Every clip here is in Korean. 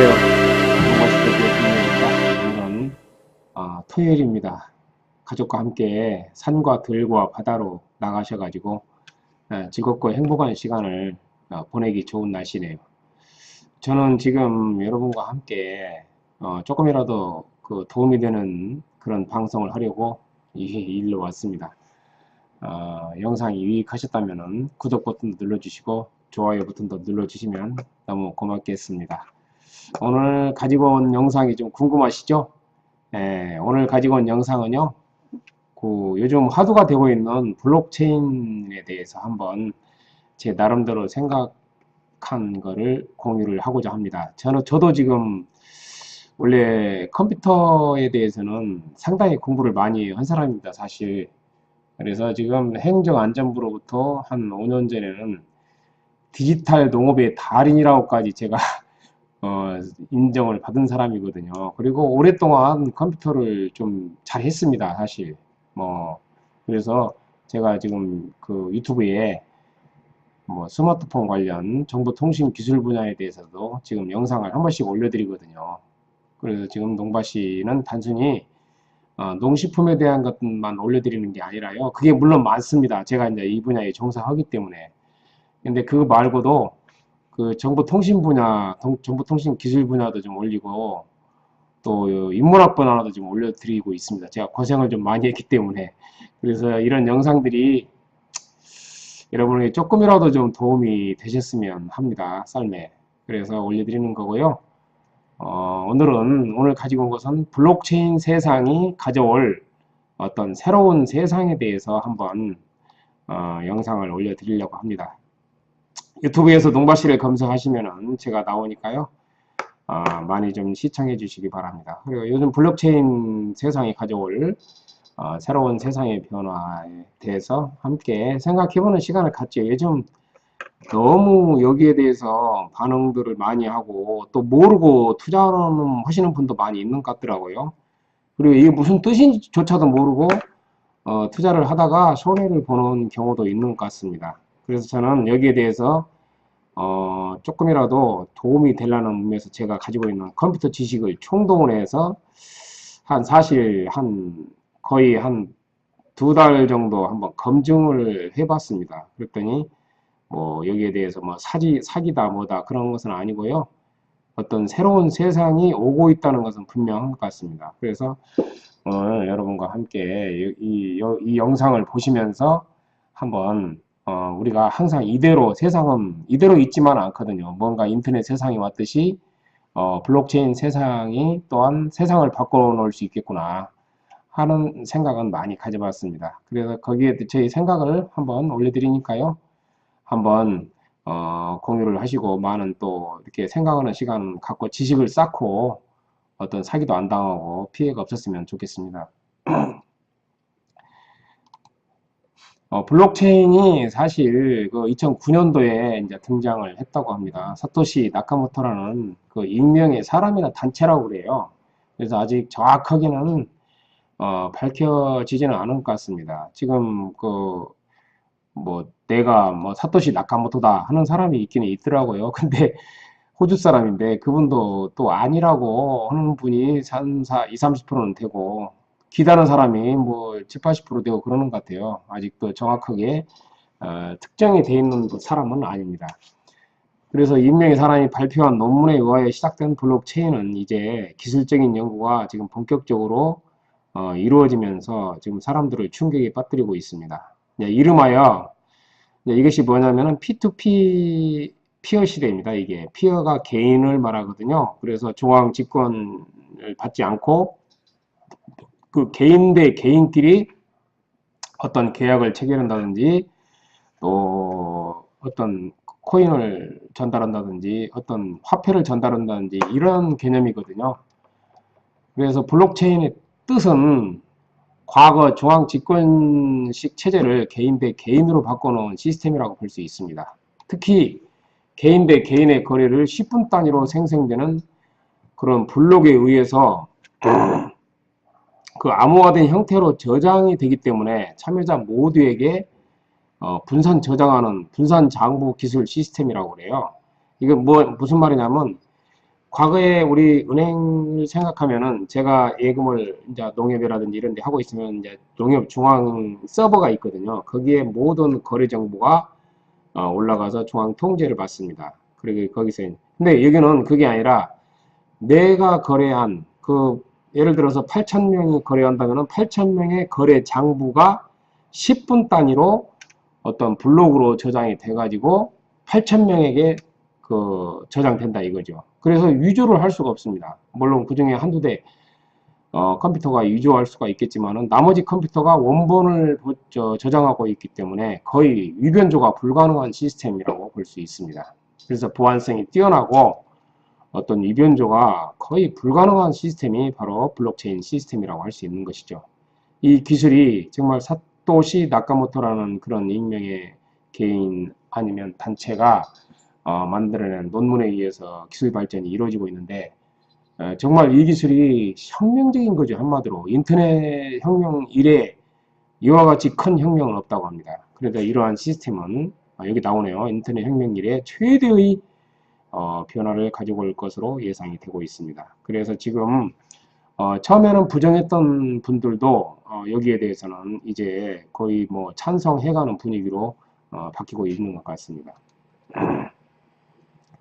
안녕하세요. 동바시대교입니다. 오늘은 토요일입니다. 가족과 함께 산과 들과 바다로 나가셔가지고 즐겁고 행복한 시간을 보내기 좋은 날씨네요. 저는 지금 여러분과 함께 조금이라도 그 도움이 되는 그런 방송을 하려고 이 일로 왔습니다. 영상이 유익하셨다면 구독 버튼도 눌러주시고 좋아요 버튼도 눌러주시면 너무 고맙겠습니다. 오늘 가지고 온 영상이 좀 궁금하시죠? 오늘 가지고 온 영상은요, 요즘 화두가 되고 있는 블록체인에 대해서 한번 제 나름대로 생각한 거를 공유를 하고자 합니다. 저도 지금 원래 컴퓨터에 대해서는 상당히 공부를 많이 한 사람입니다, 사실. 그래서 지금 행정안전부로부터 한 5년 전에는 디지털 농업의 달인이라고까지 제가 인정을 받은 사람이거든요. 그리고 오랫동안 컴퓨터를 좀 잘 했습니다, 사실. 그래서 제가 지금 그 유튜브에 스마트폰 관련 정보통신 기술 분야에 대해서도 지금 영상을 한 번씩 올려드리거든요. 그래서 지금 농바씨는 단순히 농식품에 대한 것만 올려드리는 게 아니라요. 그게 물론 많습니다. 제가 이제 이 분야에 종사하기 때문에. 근데 그거 말고도 그 정보통신 분야, 정보통신 기술 분야도 좀 올리고 또 인문학 분야도 좀 올려드리고 있습니다. 제가 고생을 좀 많이 했기 때문에. 그래서 이런 영상들이 여러분에게 조금이라도 좀 도움이 되셨으면 합니다. 삶에. 그래서 올려드리는 거고요. 오늘 가지고 온 것은 블록체인 세상이 가져올 어떤 새로운 세상에 대해서 한번 영상을 올려드리려고 합니다. 유튜브에서 농바씨를 검색하시면은 제가 나오니까요. 많이 좀 시청해 주시기 바랍니다. 그리고 요즘 블록체인 세상이 가져올 새로운 세상의 변화에 대해서 함께 생각해보는 시간을 갖죠. 요즘 너무 여기에 대해서 반응들을 많이 하고 또 모르고 투자하시는 분도 많이 있는 것 같더라고요. 그리고 이게 무슨 뜻인지조차도 모르고 투자를 하다가 손해를 보는 경우도 있는 것 같습니다. 그래서 저는 여기에 대해서 조금이라도 도움이 되려는 의미에서 제가 가지고 있는 컴퓨터 지식을 총동원해서 사실 거의 한 2달 정도 한번 검증을 해봤습니다. 그랬더니 여기에 대해서 사기다 뭐다 그런 것은 아니고요. 어떤 새로운 세상이 오고 있다는 것은 분명한 것 같습니다. 그래서 오늘 여러분과 함께 이 영상을 보시면서 한번 우리가 항상 세상은 이대로 있지만 않거든요. 뭔가 인터넷 세상이 왔듯이 블록체인 세상이 또한 세상을 바꿔놓을 수 있겠구나 하는 생각은 많이 가져봤습니다. 그래서 거기에 제 생각을 한번 올려드리니까요. 한번 공유를 하시고 많은 또 이렇게 생각하는 시간 갖고 지식을 쌓고 어떤 사기도 안 당하고 피해가 없었으면 좋겠습니다. 블록체인이 사실 그 2009년도에 이제 등장을 했다고 합니다. 사토시 나카모토라는 그 익명의 사람이나 단체라고 그래요. 그래서 아직 정확하게는 밝혀지지는 않은 것 같습니다. 지금 내가 사토시 나카모토다 하는 사람이 있기는 있더라고요. 근데 호주 사람인데 그분도 또 아니라고 하는 분이 20, 30%는 되고 기다는 사람이 7, 80% 되고 그러는 것 같아요. 아직도 정확하게 특정이 돼 있는 사람은 아닙니다. 그래서 익명의 사람이 발표한 논문에 의하여 시작된 블록체인은 이제 기술적인 연구가 지금 본격적으로 이루어지면서 지금 사람들을 충격에 빠뜨리고 있습니다. 이름하여 이것이 뭐냐면은 P2P 피어 시대입니다. 이게 피어가 개인을 말하거든요. 그래서 중앙 집권을 받지 않고 그 개인 대 개인끼리 어떤 계약을 체결한다든지 또 어떤 코인을 전달한다든지 어떤 화폐를 전달한다든지 이런 개념이거든요. 그래서 블록체인의 뜻은 과거 중앙 집권식 체제를 개인 대 개인으로 바꿔놓은 시스템이라고 볼 수 있습니다. 특히 개인 대 개인의 거래를 10분 단위로 생성되는 그런 블록에 의해서 그 암호화된 형태로 저장이 되기 때문에 참여자 모두에게 분산 저장하는 분산 장부 기술 시스템이라고 그래요. 이게 무슨 말이냐면 과거에 우리 은행을 생각하면은 제가 예금을 이제 농협이라든지 이런 데 하고 있으면 이제 농협 중앙 서버가 있거든요. 거기에 모든 거래 정보가 올라가서 중앙 통제를 받습니다. 그리고 거기서 근데 여기는 그게 아니라 내가 거래한 그 예를 들어서 8,000명이 거래한다면은 8,000명의 거래 장부가 10분 단위로 어떤 블록으로 저장이 돼가지고 8,000명에게 그 저장된다 이거죠. 그래서 위조를 할 수가 없습니다. 물론 그 중에 한두 대 컴퓨터가 위조할 수가 있겠지만은 나머지 컴퓨터가 원본을 저장하고 있기 때문에 거의 위변조가 불가능한 시스템이라고 볼 수 있습니다. 그래서 보안성이 뛰어나고 어떤 위변조가 거의 불가능한 시스템이 바로 블록체인 시스템이라고 할 수 있는 것이죠. 이 기술이 정말 사토시 나카모토라는 그런 익명의 개인 아니면 단체가 만들어낸 논문에 의해서 기술 발전이 이루어지고 있는데 정말 이 기술이 혁명적인 거죠. 한마디로 인터넷 혁명 이래 이와 같이 큰 혁명은 없다고 합니다. 그래서 이러한 시스템은 여기 나오네요. 인터넷 혁명 이래 최대의 변화를 가지고 올 것으로 예상이 되고 있습니다. 그래서 지금 처음에는 부정했던 분들도 여기에 대해서는 이제 거의 뭐 찬성해가는 분위기로 바뀌고 있는 것 같습니다.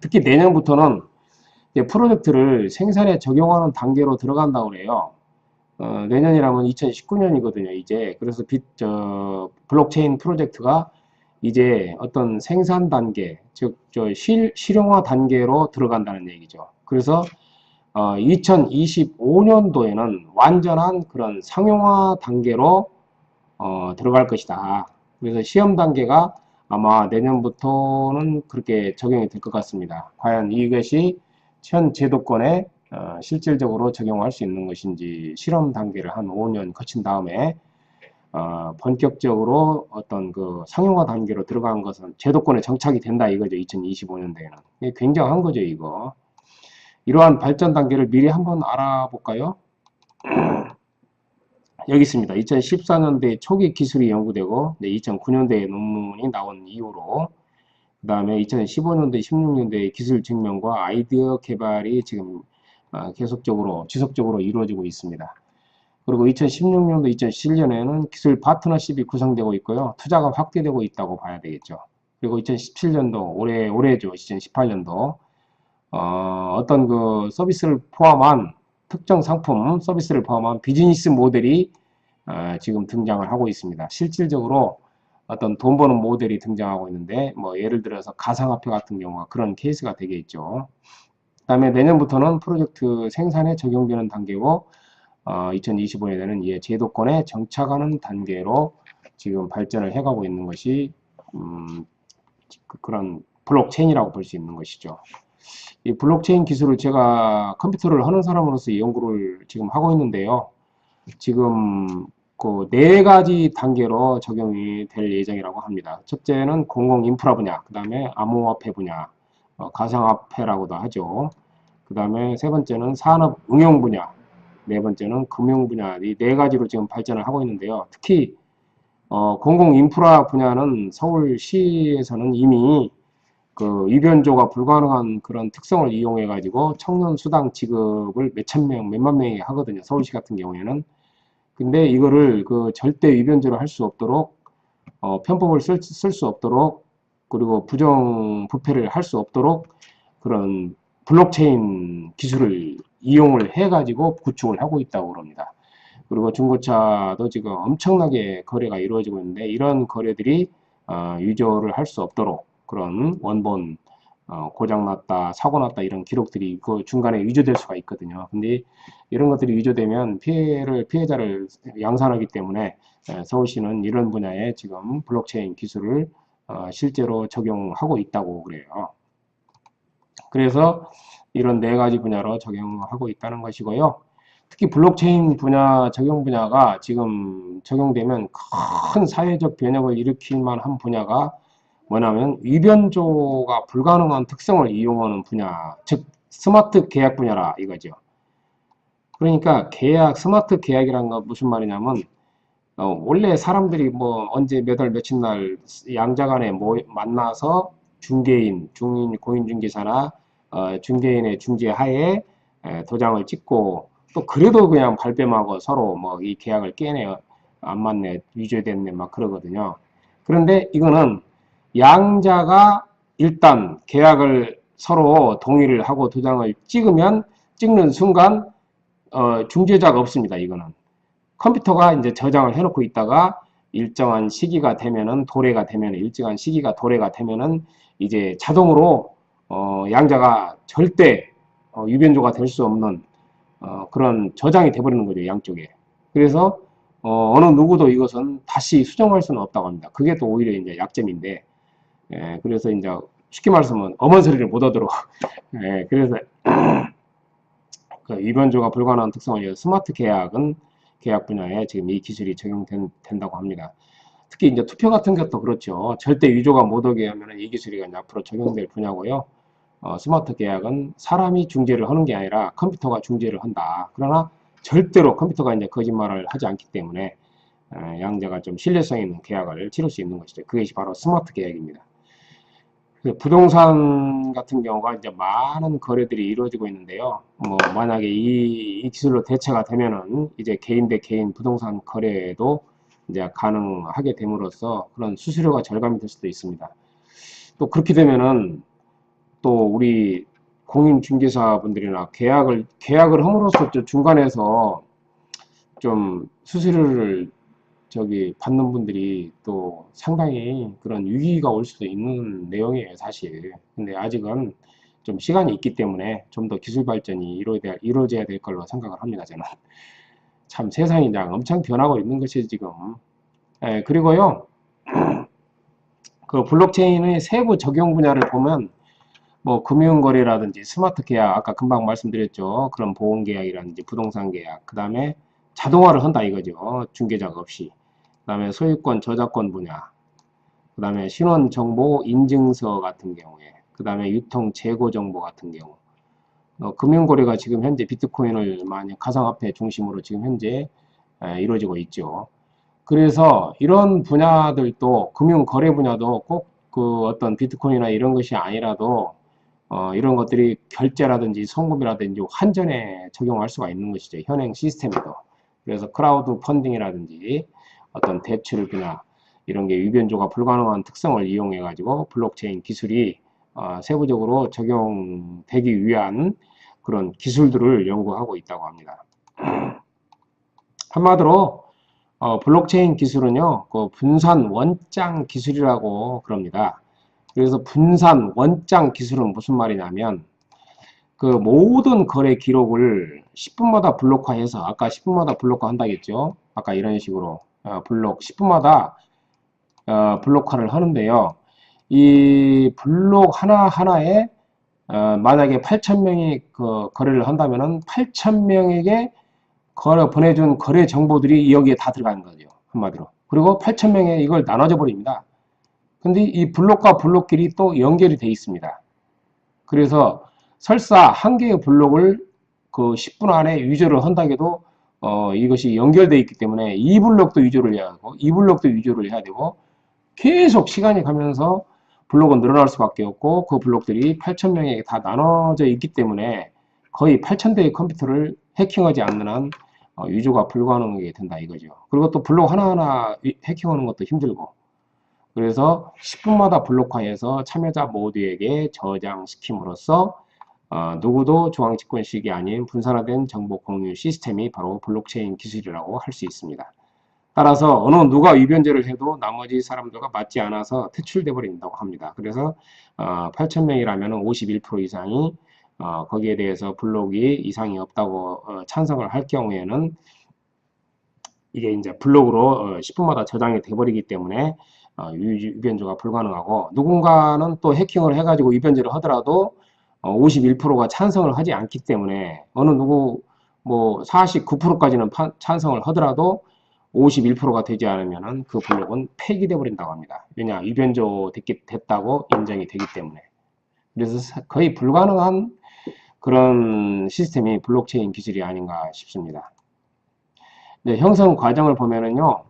특히 내년부터는 프로젝트를 생산에 적용하는 단계로 들어간다고 그래요. 내년이라면 2019년이거든요, 이제. 그래서 블록체인 프로젝트가 이제 어떤 생산 단계, 즉, 실용화 단계로 들어간다는 얘기죠. 그래서 2025년도에는 완전한 그런 상용화 단계로 들어갈 것이다. 그래서 시험 단계가 아마 내년부터는 그렇게 적용이 될 것 같습니다. 과연 이것이 현 제도권에 실질적으로 적용할 수 있는 것인지 실험 단계를 한 5년 거친 다음에 본격적으로 어떤 그 상용화 단계로 들어간 것은 제도권에 정착이 된다 이거죠. 2025년도에는. 굉장한 거죠, 이거. 이러한 발전 단계를 미리 한번 알아볼까요? 여기 있습니다. 2014년도에 초기 기술이 연구되고 2009년도에 논문이 나온 이후로 그 다음에 2015년도에 16년도에 기술 증명과 아이디어 개발이 지금 계속적으로 지속적으로 이루어지고 있습니다. 그리고 2016년도, 2017년에는 기술 파트너십이 구성되고 있고요. 투자가 확대되고 있다고 봐야 되겠죠. 그리고 2017년도, 올해죠. 2018년도 어떤 그 서비스를 포함한 특정 상품 서비스를 포함한 비즈니스 모델이 지금 등장을 하고 있습니다. 실질적으로 어떤 돈 버는 모델이 등장하고 있는데 뭐 예를 들어서 가상화폐 같은 경우가 그런 케이스가 되겠죠. 그 다음에 내년부터는 프로젝트 생산에 적용되는 단계고 2025년에는 이에 제도권에 정착하는 단계로 지금 발전을 해가고 있는 것이 그런 블록체인이라고 볼 수 있는 것이죠. 이 블록체인 기술을 제가 컴퓨터를 하는 사람으로서 연구를 지금 하고 있는데요. 지금 그 네 가지 단계로 적용이 될 예정이라고 합니다. 첫째는 공공 인프라 분야, 그 다음에 암호화폐 분야, 가상화폐라고도 하죠. 그 다음에 세 번째는 산업 응용 분야, 네 번째는 금융 분야, 이 네 가지로 지금 발전을 하고 있는데요. 특히 공공 인프라 분야는 서울시에서는 이미 그 위변조가 불가능한 그런 특성을 이용해 가지고 청년 수당 지급을 몇천 명, 몇만 명이 하거든요. 서울시 같은 경우에는. 근데 이거를 그 절대 위변조를 할 수 없도록 편법을 쓸 수 없도록 그리고 부정 부패를 할 수 없도록 그런 블록체인 기술을 이용을 해 가지고 구축을 하고 있다고 그럽니다. 그리고 중고차도 지금 엄청나게 거래가 이루어지고 있는데 이런 거래들이 위조를 할 수 없도록 그런 원본 고장났다, 사고 났다 이런 기록들이 그 중간에 위조될 수가 있거든요. 근데 이런 것들이 위조되면 피해자를 양산하기 때문에 서울시는 이런 분야에 지금 블록체인 기술을 실제로 적용하고 있다고 그래요. 그래서 이런 네 가지 분야로 적용하고 있다는 것이고요. 특히 블록체인 분야, 적용 분야가 지금 적용되면 큰 사회적 변혁을 일으킬 만한 분야가 뭐냐면 위변조가 불가능한 특성을 이용하는 분야, 즉 스마트 계약 분야라 이거죠. 그러니까 스마트 계약이란 건 무슨 말이냐면 원래 사람들이 뭐 언제 몇 월 며칠 날 양자 간에 만나서 중개인, 공인중개사나 중개인의 중재 하에 도장을 찍고 또 그래도 그냥 발뺌하고 서로 뭐 이 계약을 깨네, 안 맞네, 위조됐네 막 그러거든요. 그런데 이거는 양자가 일단 계약을 서로 동의를 하고 도장을 찍는 순간 중재자가 없습니다. 이거는 컴퓨터가 이제 저장을 해놓고 있다가 일정한 시기가 되면은 도래가 되면 일정한 시기가 도래가 되면은 이제 자동으로 양자가 절대 유변조가 될 수 없는 그런 저장이 돼버리는 거죠, 양쪽에. 그래서 어느 누구도 이것은 다시 수정할 수는 없다고 합니다. 그게 또 오히려 이제 약점인데, 그래서 이제 쉽게 말하면 엄한 소리를 못 하도록, 그래서 그 유변조가 불가능한 특성을 위해 스마트 계약은 계약 분야에 지금 이 기술이 적용된다고 합니다. 특히 이제 투표 같은 것도 그렇죠. 절대 위조가 못 오게 하면 이 기술이 이제 앞으로 적용될 분야고요. 스마트 계약은 사람이 중재를 하는 게 아니라 컴퓨터가 중재를 한다. 그러나 절대로 컴퓨터가 이제 거짓말을 하지 않기 때문에 양자가 좀 신뢰성 있는 계약을 치를 수 있는 것이죠. 그것이 바로 스마트 계약입니다. 부동산 같은 경우가 이제 많은 거래들이 이루어지고 있는데요. 뭐 만약에 이 기술로 대체가 되면은 이제 개인 대 개인 부동산 거래도 이제 가능하게 됨으로써 그런 수수료가 절감이 될 수도 있습니다. 또 그렇게 되면은 또 우리 공인중개사분들이나 계약을 함으로써 중간에서 좀 수수료를 받는 분들이 또 상당히 그런 위기가 올 수도 있는 내용이에요, 사실. 근데 아직은 좀 시간이 있기 때문에 좀 더 기술 발전이 이루어져야 될 걸로 생각을 합니다, 저는. 참 세상이 그냥 엄청 변하고 있는 것이 지금. 그리고요, 그 블록체인의 세부 적용 분야를 보면 뭐 금융거래라든지 스마트 계약, 아까 금방 말씀드렸죠. 그런 보험계약이라든지 부동산 계약, 그 다음에 자동화를 한다 이거죠. 중개자가 없이. 그 다음에 소유권 저작권 분야, 그 다음에 신원정보 인증서 같은 경우에, 그 다음에 유통 재고 정보 같은 경우, 금융거래가 지금 현재 비트코인을 많이 가상화폐 중심으로 지금 현재 이루어지고 있죠. 그래서 이런 분야들도 금융거래 분야도 꼭 그 어떤 비트코인이나 이런 것이 아니라도 이런 것들이 결제라든지 송금이라든지 환전에 적용할 수가 있는 것이죠. 현행 시스템에도. 그래서 크라우드 펀딩이라든지 어떤 대출 분야 이런 게 유변조가 불가능한 특성을 이용해 가지고 블록체인 기술이 세부적으로 적용되기 위한 그런 기술들을 연구하고 있다고 합니다. 한마디로 블록체인 기술은요, 그 분산 원장 기술이라고 그럽니다. 그래서 분산 원장 기술은 무슨 말이냐면 그 모든 거래 기록을 10분마다 블록화해서 아까 10분마다 블록화 한다겠죠. 아까 이런 식으로 블록 10분마다 블록화를 하는데요. 이 블록 하나하나에 만약에 8,000명이 그 거래를 한다면은 8,000명에게 보내준 거래 정보들이 여기에 다 들어가는 거죠. 한마디로. 그리고 8,000명에 이걸 나눠져 버립니다. 근데 이 블록과 블록끼리 또 연결이 돼 있습니다. 그래서 설사 한 개의 블록을 그 10분 안에 위조를 한다고 해도 이것이 연결되어 있기 때문에 이 블록도 위조를 해야 하고 이 블록도 위조를 해야 되고 계속 시간이 가면서 블록은 늘어날 수밖에 없고 그 블록들이 8,000명에게 다 나눠져 있기 때문에 거의 8,000대의 컴퓨터를 해킹하지 않는 한 위조가 불가능하게 된다 이거죠. 그리고 또 블록 하나하나 해킹하는 것도 힘들고 그래서 10분마다 블록화해서 참여자 모두에게 저장시킴으로써 누구도 중앙집권식이 아닌 분산화된 정보 공유 시스템이 바로 블록체인 기술이라고 할 수 있습니다. 따라서 누가 위변제를 해도 나머지 사람들과 맞지 않아서 퇴출돼 버린다고 합니다. 그래서 8,000명이라면 51% 이상이 거기에 대해서 블록이 이상이 없다고 찬성을 할 경우에는 이게 이제 블록으로 10분마다 저장이 돼버리기 때문에 위변조가 불가능하고 누군가는 또 해킹을 해가지고 위변제를 하더라도 51%가 찬성을 하지 않기 때문에 뭐 49%까지는 찬성을 하더라도 51%가 되지 않으면 그 블록은 폐기돼 버린다고 합니다. 왜냐 위변조 됐다고 인정이 되기 때문에. 그래서 거의 불가능한 그런 시스템이 블록체인 기술이 아닌가 싶습니다. 네, 형성 과정을 보면은요,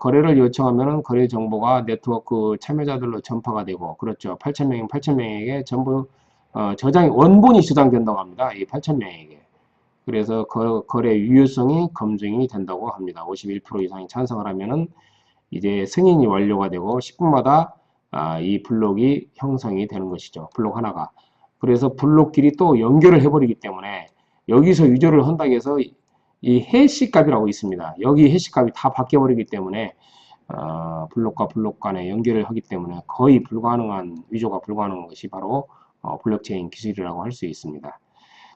거래를 요청하면은 거래 정보가 네트워크 참여자들로 전파가 되고, 그렇죠. 8,000명이면 8,000명에게 전부 저장이 원본이 저장된다고 합니다. 이 8,000명에게. 그래서 거래 유효성이 검증이 된다고 합니다. 51% 이상이 찬성을 하면은 이제 승인이 완료가 되고 10분마다 이 블록이 형성이 되는 것이죠. 블록 하나가. 그래서 블록끼리 또 연결을 해버리기 때문에 여기서 유저를 한다고 해서 이 해시 값이라고 있습니다. 여기 해시 값이 다 바뀌어버리기 때문에 블록과 블록 간에 연결을 하기 때문에 거의 불가능한, 위조가 불가능한 것이 바로 블록체인 기술이라고 할 수 있습니다.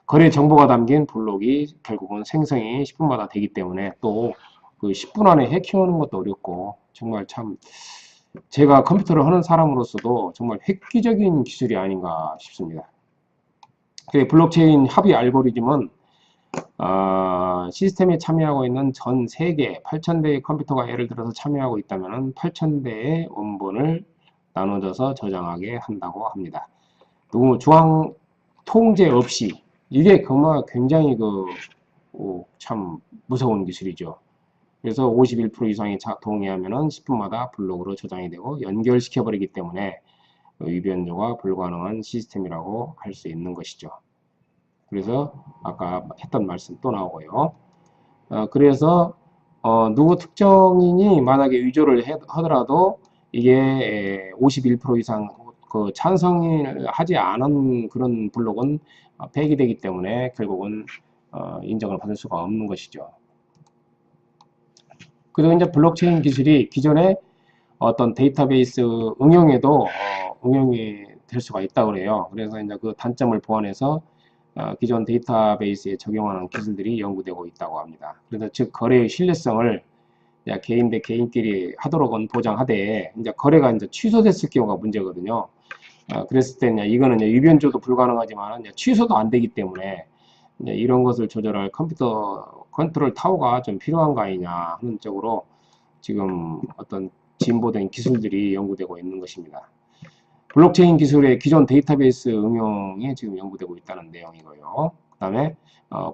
거래 정보가 담긴 블록이 결국은 생성이 10분마다 되기 때문에 또 그 10분 안에 해킹하는 것도 어렵고 정말 참 제가 컴퓨터를 하는 사람으로서도 정말 획기적인 기술이 아닌가 싶습니다. 블록체인 합의 알고리즘은 시스템에 참여하고 있는 전 세계 8,000대의 컴퓨터가 예를 들어서 참여하고 있다면 8,000대의 원본을 나눠져서 저장하게 한다고 합니다. 누구 중앙 통제 없이 이게 정말 굉장히 참 무서운 기술이죠. 그래서 51% 이상이 동의하면 10분마다 블록으로 저장이 되고 연결시켜버리기 때문에 위변조가 불가능한 시스템이라고 할 수 있는 것이죠. 그래서 아까 했던 말씀 또 나오고요. 그래서 누구 특정인이 만약에 위조를 하더라도 이게 51% 이상 찬성을 하지 않은 그런 블록은 폐기되기 때문에 결국은 인정을 받을 수가 없는 것이죠. 그리고 이제 블록체인 기술이 기존에 어떤 데이터베이스 응용에도 응용이 될 수가 있다고 그래요. 그래서 이제 그 단점을 보완해서 기존 데이터베이스에 적용하는 기술들이 연구되고 있다고 합니다. 그래서 즉 거래의 신뢰성을 개인 대 개인끼리 하도록은 보장하되 이제 거래가 이제 취소됐을 경우가 문제거든요. 그랬을 때 이거는 위변조도 불가능하지만 취소도 안 되기 때문에 이런 것을 조절할 컴퓨터 컨트롤 타워가 좀 필요한 거 아니냐 하는 쪽으로 지금 어떤 진보된 기술들이 연구되고 있는 것입니다. 블록체인 기술의 기존 데이터베이스 응용이 지금 연구되고 있다는 내용이고요. 그 다음에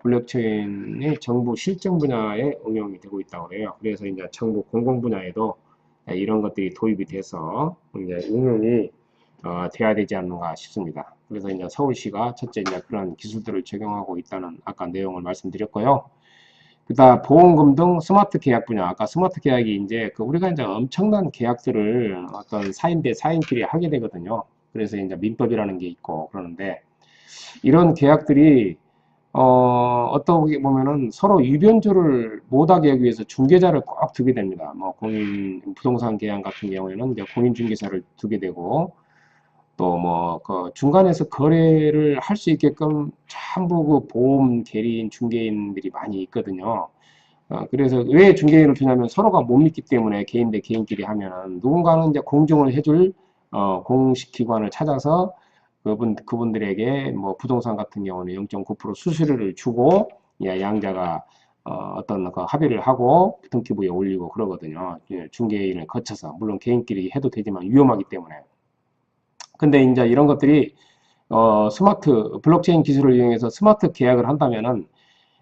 블록체인의 정부 실정 분야에 응용이 되고 있다고 해요. 그래서 이제 정부 공공 분야에도 이런 것들이 도입이 돼서 이제 응용이 돼야 되지 않는가 싶습니다. 그래서 이제 서울시가 첫째 이제 그런 기술들을 적용하고 있다는 아까 내용을 말씀드렸고요. 그다음 보험금 등 스마트 계약 분야, 아까 스마트 계약이 이제 우리가 이제 엄청난 계약들을 어떤 사인 대 사인끼리 하게 되거든요. 그래서 이제 민법이라는 게 있고 그러는데 이런 계약들이 어떻게 보면은 서로 위변조를 못하게 하기 위해서 중개자를 꼭 두게 됩니다. 뭐 공인 부동산 계약 같은 경우에는 이제 공인 중개사를 두게 되고 또 뭐 그 중간에서 거래를 할 수 있게끔 전부 그 보험 대리인 중개인들이 많이 있거든요. 그래서 왜 중개인을 두냐면 서로가 못 믿기 때문에 개인 대 개인끼리 하면은 누군가는 이제 공정을 해줄 공식 기관을 찾아서 그분들에게 뭐 부동산 같은 경우는 0.9% 수수료를 주고 양자가 어떤 그 합의를 하고 등기부에 올리고 그러거든요. 중개인을 거쳐서 물론 개인끼리 해도 되지만 위험하기 때문에. 근데 이제 이런 것들이 스마트 블록체인 기술을 이용해서 스마트 계약을 한다면은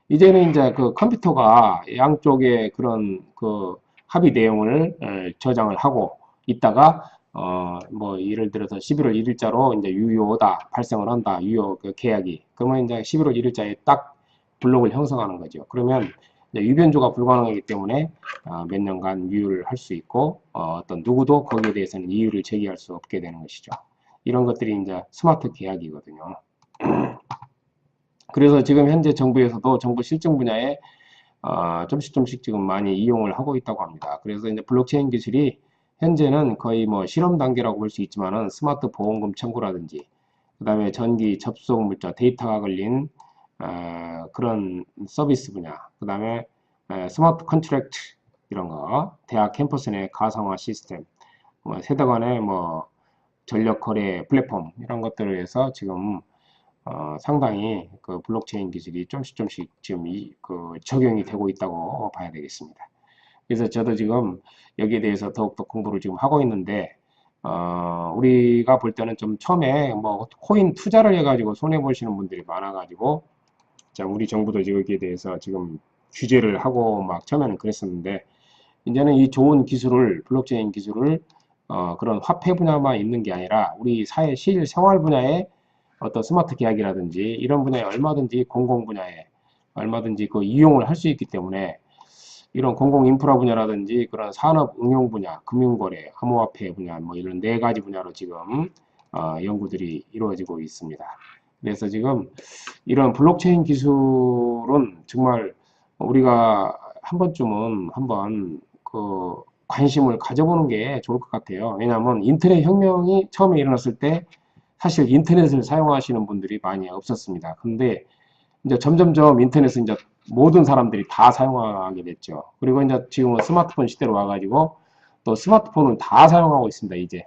이제는 이제 그 컴퓨터가 양쪽의 그런 그 합의 내용을 저장을 하고 있다가 뭐 예를 들어서 11월 1일자로 이제 유효다 발생을 한다 유효 그 계약이 그러면 이제 11월 1일자에 딱 블록을 형성하는 거죠. 그러면 이제 유변조가 불가능하기 때문에 몇 년간 유효를 할 수 있고 어떤 누구도 거기에 대해서는 이유를 제기할 수 없게 되는 것이죠. 이런 것들이 이제 스마트 계약이거든요. 그래서 지금 현재 정부에서도 정부 실증 분야에 조금씩 지금 많이 이용을 하고 있다고 합니다. 그래서 이제 블록체인 기술이 현재는 거의 뭐 실험 단계라고 볼 수 있지만은 스마트 보험금 청구라든지 그 다음에 전기 접속 물자 데이터가 걸린 그런 서비스 분야 그 다음에 스마트 컨트랙트 이런 거 대학 캠퍼스 내 가상화 시스템 뭐 세대 간의 뭐 전력 거래 플랫폼 이런 것들을 해서 지금 상당히 그 블록체인 기술이 조금씩 지금 적용이 되고 있다고 봐야 되겠습니다. 그래서 저도 지금 여기에 대해서 더욱더 공부를 지금 하고 있는데 우리가 볼 때는 좀 처음에 뭐 코인 투자를 해가지고 손해 보시는 분들이 많아가지고 자 우리 정부도 여기에 대해서 지금 규제를 하고 막 처음에는 그랬었는데 이제는 이 좋은 기술을 블록체인 기술을 그런 화폐 분야만 있는 게 아니라 우리 사회 실생활 분야에 어떤 스마트 계약이라든지 이런 분야에 얼마든지 공공 분야에 얼마든지 그 이용을 할 수 있기 때문에 이런 공공 인프라 분야라든지 그런 산업 응용 분야, 금융거래, 암호화폐 분야 뭐 이런 네 가지 분야로 지금 연구들이 이루어지고 있습니다. 그래서 지금 이런 블록체인 기술은 정말 우리가 한 번쯤은 한번 그 관심을 가져보는 게 좋을 것 같아요. 왜냐하면 인터넷 혁명이 처음에 일어났을 때 사실 인터넷을 사용하시는 분들이 많이 없었습니다. 근데 이제 점점점 인터넷은 이제 모든 사람들이 다 사용하게 됐죠. 그리고 이제 지금은 스마트폰 시대로 와가지고 또 스마트폰은 다 사용하고 있습니다. 이제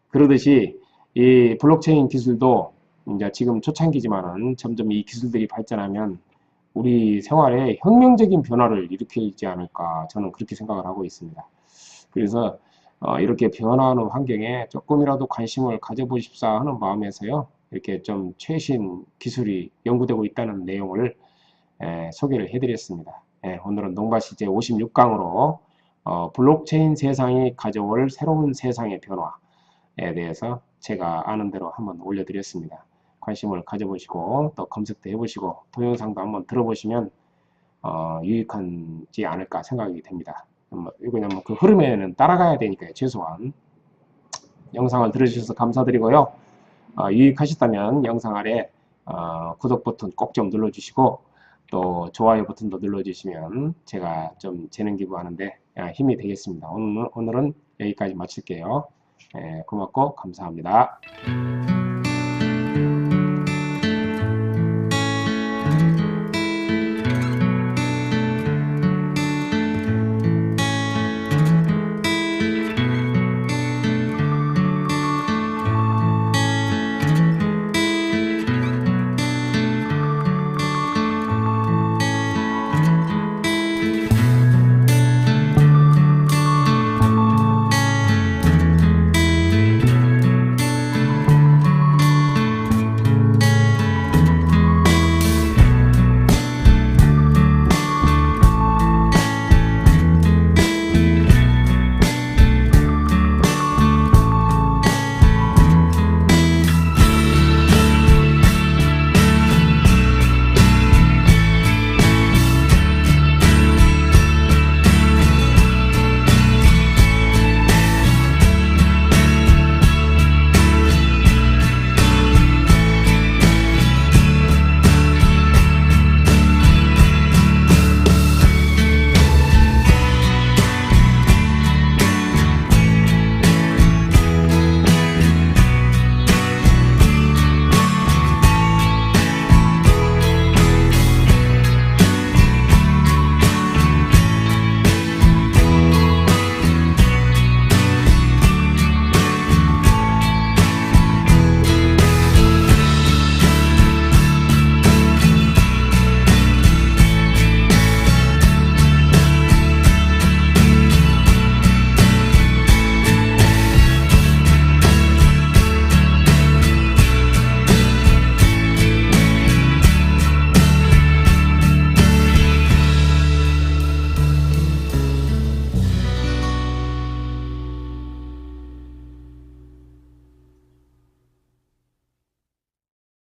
그러듯이 이 블록체인 기술도 이제 지금 초창기지만은 점점 이 기술들이 발전하면 우리 생활에 혁명적인 변화를 일으키지 않을까 저는 그렇게 생각을 하고 있습니다. 그래서 이렇게 변화하는 환경에 조금이라도 관심을 가져보십사 하는 마음에서요. 이렇게 좀 최신 기술이 연구되고 있다는 내용을 소개를 해드렸습니다. 오늘은 농바시 제 56강으로 블록체인 세상이 가져올 새로운 세상의 변화에 대해서 제가 아는 대로 한번 올려드렸습니다. 관심을 가져보시고 또 검색도 해보시고 동영상도 한번 들어보시면 유익하지 않을까 생각이 됩니다. 왜냐면 그 흐름에는 따라가야 되니까요. 최소한 영상을 들어주셔서 감사드리고요. 유익하셨다면 영상 아래 구독 버튼 꼭 좀 눌러주시고 또 좋아요 버튼도 눌러주시면 제가 좀 재능 기부하는데 힘이 되겠습니다. 오늘은 여기까지 마칠게요. 고맙고 감사합니다.